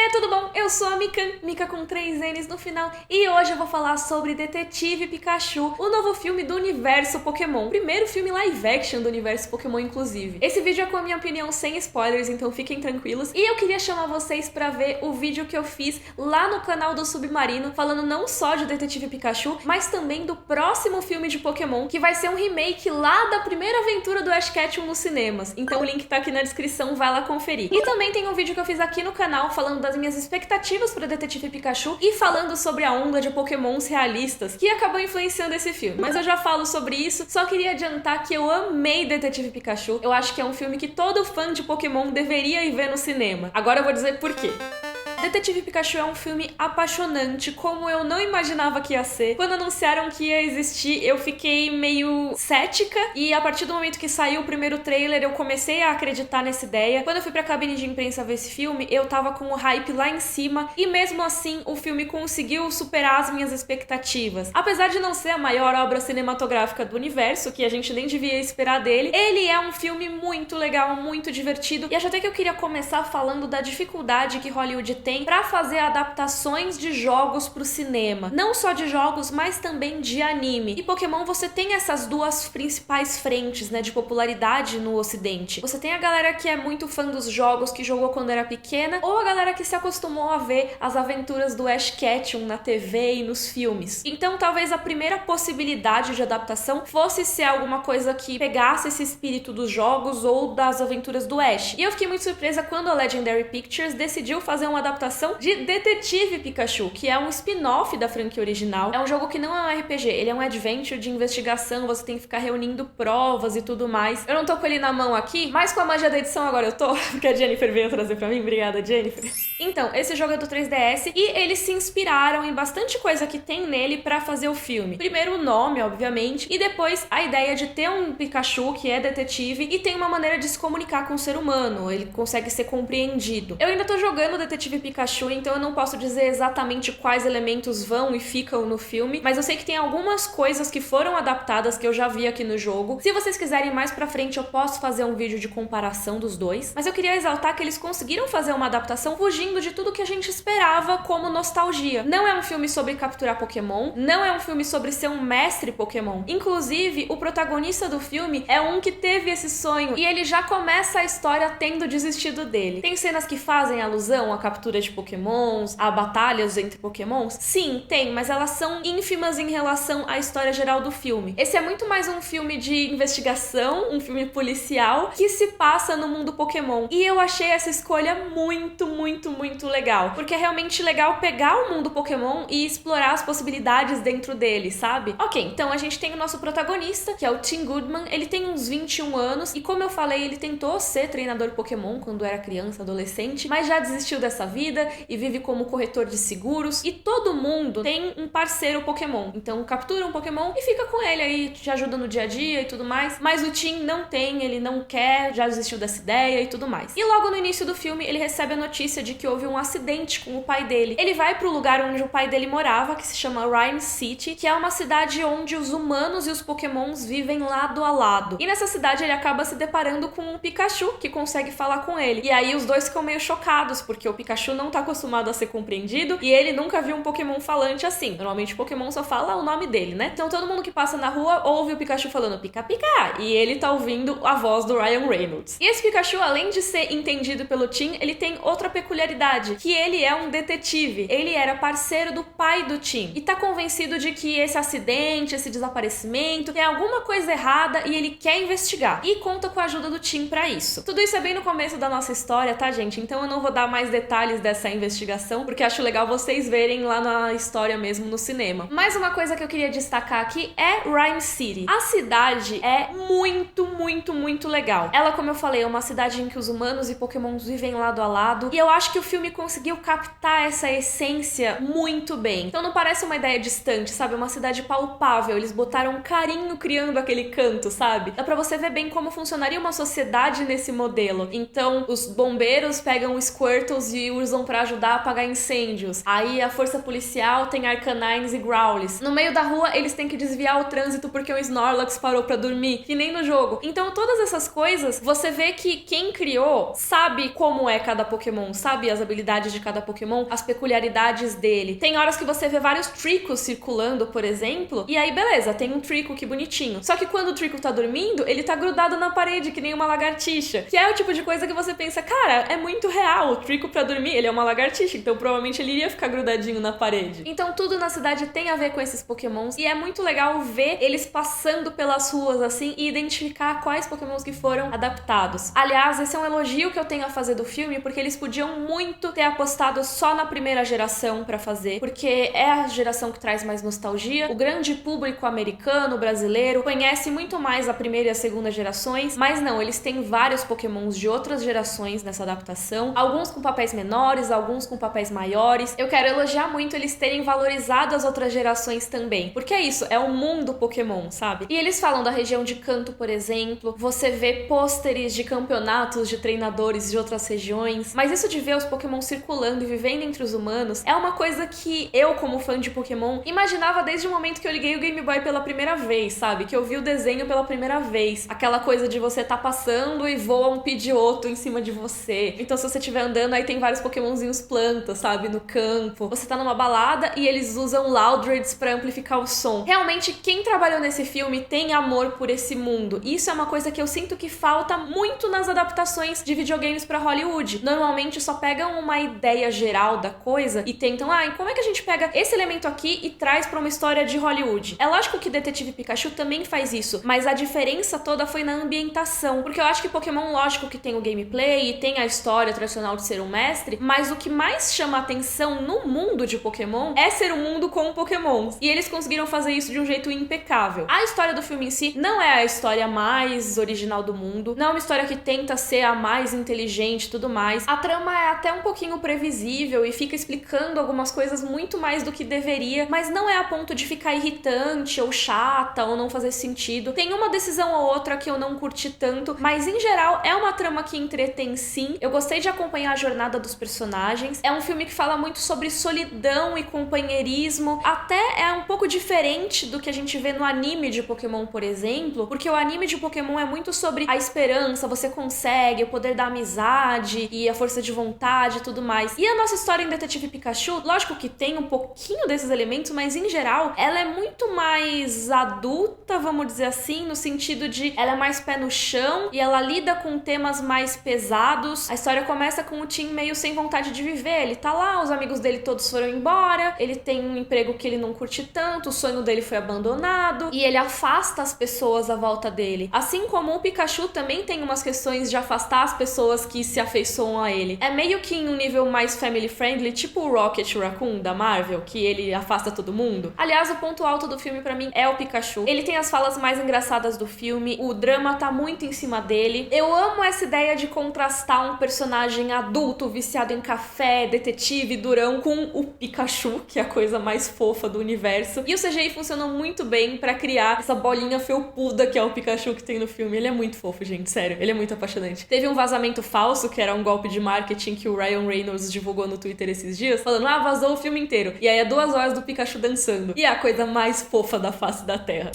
Oiê, tudo bom? Eu sou a Mikan, Mika com 3 N's no final, e hoje eu vou falar sobre Detetive Pikachu, o novo filme do universo Pokémon. O primeiro filme live action do universo Pokémon, inclusive. Esse vídeo é com a minha opinião sem spoilers, então fiquem tranquilos. E eu queria chamar vocês pra ver o vídeo que eu fiz lá no canal do Submarino, falando não só de Detetive Pikachu, mas também do próximo filme de Pokémon, que vai ser um remake lá da primeira aventura do Ash Ketchum nos cinemas. Então o link tá aqui na descrição, vai lá conferir. E também tem um vídeo que eu fiz aqui no canal falando das minhas expectativas para Detetive Pikachu e falando sobre a onda de Pokémons realistas que acabou influenciando esse filme. Mas eu já falo sobre isso, só queria adiantar que eu amei Detetive Pikachu. Eu acho que é um filme que todo fã de Pokémon deveria ir ver no cinema. Agora eu vou dizer por quê. Detetive Pikachu é um filme apaixonante, como eu não imaginava que ia ser. Quando anunciaram que ia existir, eu fiquei meio cética, e a partir do momento que saiu o primeiro trailer, eu comecei a acreditar nessa ideia. Quando eu fui pra cabine de imprensa ver esse filme, eu tava com o hype lá em cima, e mesmo assim, o filme conseguiu superar as minhas expectativas. Apesar de não ser a maior obra cinematográfica do universo, que a gente nem devia esperar dele, ele é um filme muito legal, muito divertido, e acho até que eu queria começar falando da dificuldade que Hollywood tem para fazer adaptações de jogos pro cinema. Não só de jogos, mas também de anime. E Pokémon você tem essas duas principais frentes, né, de popularidade no ocidente. Você tem a galera que é muito fã dos jogos, que jogou quando era pequena, ou a galera que se acostumou a ver as aventuras do Ash Ketchum na TV e nos filmes. Então talvez a primeira possibilidade de adaptação fosse ser alguma coisa que pegasse esse espírito dos jogos ou das aventuras do Ash. E eu fiquei muito surpresa quando a Legendary Pictures decidiu fazer uma adaptação de Detetive Pikachu, que é um spin-off da franquia original. É um jogo que não é um RPG, ele é um adventure de investigação, você tem que ficar reunindo provas e tudo mais. Eu não tô com ele na mão aqui, mas com a magia da edição agora eu tô, porque a Jennifer veio trazer pra mim. Obrigada, Jennifer. Então, esse jogo é do 3DS e eles se inspiraram em bastante coisa que tem nele pra fazer o filme. Primeiro o nome, obviamente, e depois a ideia de ter um Pikachu que é detetive e tem uma maneira de se comunicar com o ser humano, ele consegue ser compreendido. Eu ainda tô jogando Detetive Pikachu, então eu não posso dizer exatamente quais elementos vão e ficam no filme, mas eu sei que tem algumas coisas que foram adaptadas que eu já vi aqui no jogo. Se vocês quiserem mais pra frente, eu posso fazer um vídeo de comparação dos dois, mas eu queria exaltar que eles conseguiram fazer uma adaptação fugindo de tudo que a gente esperava como nostalgia. Não é um filme sobre capturar Pokémon, não é um filme sobre ser um mestre Pokémon. Inclusive, o protagonista do filme é um que teve esse sonho e ele já começa a história tendo desistido dele. Tem cenas que fazem alusão à captura de Pokémons, a batalhas entre Pokémons? Sim, tem, mas elas são ínfimas em relação à história geral do filme. Esse é muito mais um filme de investigação, um filme policial, que se passa no mundo Pokémon. E eu achei essa escolha muito legal, porque é realmente legal pegar o mundo Pokémon e explorar as possibilidades dentro dele, sabe? Ok, então a gente tem o nosso protagonista, que é o Tim Goodman. Ele tem uns 21 anos, e como eu falei, ele tentou ser treinador Pokémon quando era criança, adolescente, mas já desistiu dessa vida e vive como corretor de seguros, e todo mundo tem um parceiro Pokémon, então captura um Pokémon e fica com ele aí, te ajuda no dia a dia e tudo mais, mas o Tim não tem, ele não quer, já desistiu dessa ideia e tudo mais. E logo no início do filme, ele recebe a notícia de que houve um acidente com o pai dele. Ele vai pro lugar onde o pai dele morava, que se chama Rhyme City, que é uma cidade onde os humanos e os Pokémons vivem lado a lado. E nessa cidade ele acaba se deparando com um Pikachu que consegue falar com ele. E aí os dois ficam meio chocados, porque o Pikachu não tá acostumado a ser compreendido e ele nunca viu um Pokémon falante assim. Normalmente o Pokémon só fala o nome dele, né? Então todo mundo que passa na rua ouve o Pikachu falando pica pica, e ele tá ouvindo a voz do Ryan Reynolds. E esse Pikachu, além de ser entendido pelo Tim, ele tem outra peculiaridade, que ele é um detetive. Ele era parceiro do pai do Tim e tá convencido de que esse acidente, esse desaparecimento, tem alguma coisa errada e ele quer investigar. E conta com a ajuda do Tim pra isso. Tudo isso é bem no começo da nossa história, tá, gente? Então eu não vou dar mais detalhes dessa investigação, porque acho legal vocês verem lá na história mesmo no cinema. Mais uma coisa que eu queria destacar aqui é Rhyme City. A cidade é muito legal. Ela, como eu falei, é uma cidade em que os humanos e Pokémons vivem lado a lado, e eu acho que o filme conseguiu captar essa essência muito bem. Então não parece uma ideia distante, sabe? É uma cidade palpável. Eles botaram um carinho criando aquele canto, sabe? Dá pra você ver bem como funcionaria uma sociedade nesse modelo. Então os bombeiros pegam os Squirtles e os usam pra ajudar a apagar incêndios. Aí a força policial tem Arcanines e Growlithe. No meio da rua, eles têm que desviar o trânsito porque o Snorlax parou pra dormir, que nem no jogo. Então todas essas coisas, você vê que quem criou sabe como é cada Pokémon, sabe as habilidades de cada Pokémon, as peculiaridades dele. Tem horas que você vê vários Tricos circulando, por exemplo, e aí beleza, tem um Trico, que bonitinho. Só que quando o Trico tá dormindo, ele tá grudado na parede, que nem uma lagartixa. Que é o tipo de coisa que você pensa, cara, é muito real. O Trico pra dormir, ele é uma lagartixa, então provavelmente ele iria ficar grudadinho na parede. Então tudo na cidade tem a ver com esses Pokémons, e é muito legal ver eles passando pelas ruas assim e identificar quais Pokémons que foram adaptados. Aliás, esse é um elogio que eu tenho a fazer do filme, porque eles podiam muito ter apostado só na primeira geração pra fazer, porque é a geração que traz mais nostalgia. O grande público americano, brasileiro, conhece muito mais a primeira e a segunda gerações, mas não, eles têm vários Pokémons de outras gerações nessa adaptação, alguns com papéis menores, alguns com papéis maiores. Eu quero elogiar muito eles terem valorizado as outras gerações também, porque é isso, é o mundo Pokémon, sabe? E eles falam da região de Kanto, por exemplo, você vê pôsteres de campeonatos de treinadores de outras regiões, mas isso de ver os Pokémon circulando e vivendo entre os humanos é uma coisa que eu, como fã de Pokémon, imaginava desde o momento que eu liguei o Game Boy pela primeira vez, sabe? Que eu vi o desenho pela primeira vez. Aquela coisa de você tá passando e voa um Pidgeotto em cima de você. Então se você estiver andando, aí tem vários Pokémonzinhos plantas, sabe? No campo. Você tá numa balada e eles usam Loudreds pra amplificar o som. Realmente, quem trabalhou nesse filme tem amor por esse mundo. Isso é uma coisa que eu sinto que falta muito nas adaptações de videogames pra Hollywood. Normalmente só pegam uma ideia geral da coisa e tentam, e como é que a gente pega esse elemento aqui e traz pra uma história de Hollywood? É lógico que Detetive Pikachu também faz isso, mas a diferença toda foi na ambientação, porque eu acho que Pokémon, lógico que tem o gameplay e tem a história tradicional de ser um mestre, mas o que mais chama atenção no mundo de Pokémon é ser um mundo com Pokémons, e eles conseguiram fazer isso de um jeito impecável. A história do filme em si não é a história mais original do mundo, não é uma história que tenta ser a mais inteligente e tudo mais. A trama é até um pouquinho previsível e fica explicando algumas coisas muito mais do que deveria, mas não é a ponto de ficar irritante ou chata ou não fazer sentido. Tem uma decisão ou outra que eu não curti tanto, mas em geral é uma trama que entretém sim. Eu gostei de acompanhar a jornada dos personagens. É um filme que fala muito sobre solidão e companheirismo. Até é um pouco diferente do que a gente vê no anime de Pokémon, por exemplo, porque o anime de Pokémon é muito sobre a esperança, você consegue, o poder da amizade e a força de vontade e tudo mais. E a nossa história em Detetive Pikachu, lógico que tem um pouquinho desses elementos, mas em geral ela é muito mais adulta, vamos dizer assim, no sentido de ela é mais pé no chão e ela lida com temas mais pesados. A história começa com o Tim meio sem vontade de viver. Ele tá lá, os amigos dele todos foram embora, ele tem um emprego que ele não curte tanto, o sonho dele foi abandonado e ele afasta as pessoas à volta dele. Assim como o Pikachu também tem umas questões de afastar as pessoas que se afeiçoam a ele. É meio que em um nível mais family friendly, tipo o Rocket Raccoon da Marvel, que ele afasta todo mundo. Aliás, o ponto alto do filme pra mim é o Pikachu. Ele tem as falas mais engraçadas do filme, o drama tá muito em cima dele. Eu amo essa ideia de contrastar um personagem adulto, viciado em café, detetive, durão, com o Pikachu, que é a coisa mais fofa do universo. E o CGI funcionou muito bem pra criar essa bolinha felpuda que é o Pikachu que tem no filme. Ele é muito fofo, gente, sério. Ele é muito apaixonante. Teve um vazamento falso, que era um golpe de marketing que o Ryan Reynolds divulgou no Twitter esses dias, falando, vazou o filme inteiro. E aí é 2 horas do Pikachu dançando. E é a coisa mais fofa da face da Terra.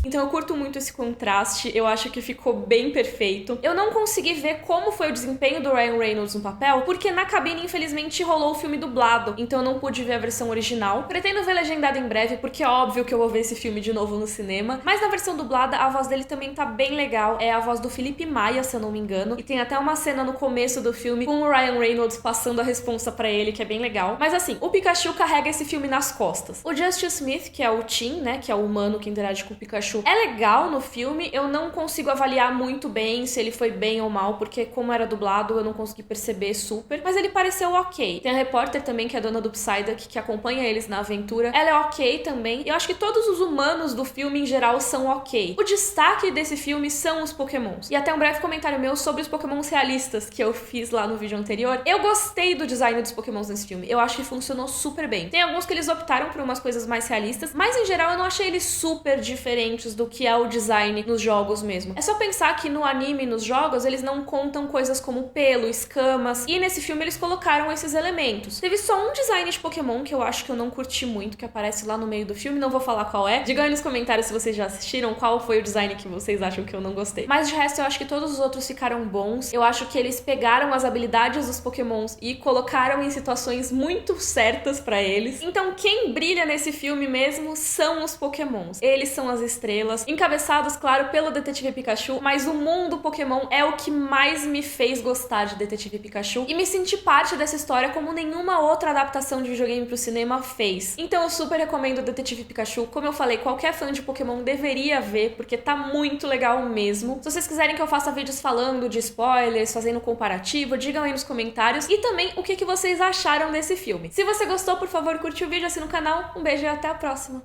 Então eu curto muito esse contraste, eu acho que ficou bem perfeito. Eu não consegui ver como foi o desempenho do Ryan Reynolds no papel, porque na cabine infelizmente rolou o filme dublado, então eu não pude ver a versão original. Pretendo ver legendado em breve, porque é óbvio que eu vou ver esse filme de novo no cinema, mas na versão dublada a voz dele também tá bem legal, é a voz do Felipe Maia, se eu não me engano, e tem até uma cena no começo do filme com o Ryan Reynolds passando a responsa pra ele, que é bem legal. Mas assim, o Pikachu carrega esse filme nas costas. O Justice Smith, que é o Tim, né, que é o humano que interage com o Pikachu, é legal no filme, eu não consigo avaliar muito bem se ele foi bem ou mal, porque como era dublado eu não consegui perceber super, mas ele pareceu ok. Tem a repórter também, que é a dona do Psyduck, que acompanha eles na aventura, ela é ok também, e eu acho que todos os humanos do filme em geral são ok. O destaque desse filme são os Pokémons. E até um breve comentário meu sobre os Pokémons realistas, que eu fiz lá no vídeo anterior. Eu gostei do design dos Pokémons nesse filme, eu acho que funcionou super bem. Tem alguns que eles optaram por umas coisas mais realistas, mas em geral eu não achei eles super diferentes elementos do que é o design nos jogos mesmo. É só pensar que no anime e nos jogos eles não contam coisas como pelo, escamas, e nesse filme eles colocaram esses elementos. Teve só um design de Pokémon que eu acho que eu não curti muito, que aparece lá no meio do filme, não vou falar qual é. Digam aí nos comentários se vocês já assistiram, qual foi o design que vocês acham que eu não gostei. Mas de resto eu acho que todos os outros ficaram bons. Eu acho que eles pegaram as habilidades dos Pokémons e colocaram em situações muito certas pra eles. Então quem brilha nesse filme mesmo são os Pokémons. Eles são as estrelas, encabeçados, claro, pelo Detetive Pikachu, mas o mundo Pokémon é o que mais me fez gostar de Detetive Pikachu e me sentir parte dessa história como nenhuma outra adaptação de videogame pro cinema fez. Então eu super recomendo Detetive Pikachu. Como eu falei, qualquer fã de Pokémon deveria ver, porque tá muito legal mesmo. Se vocês quiserem que eu faça vídeos falando de spoilers, fazendo comparativo, digam aí nos comentários e também o que vocês acharam desse filme. Se você gostou, por favor, curte o vídeo, assina o canal. Um beijo e até a próxima!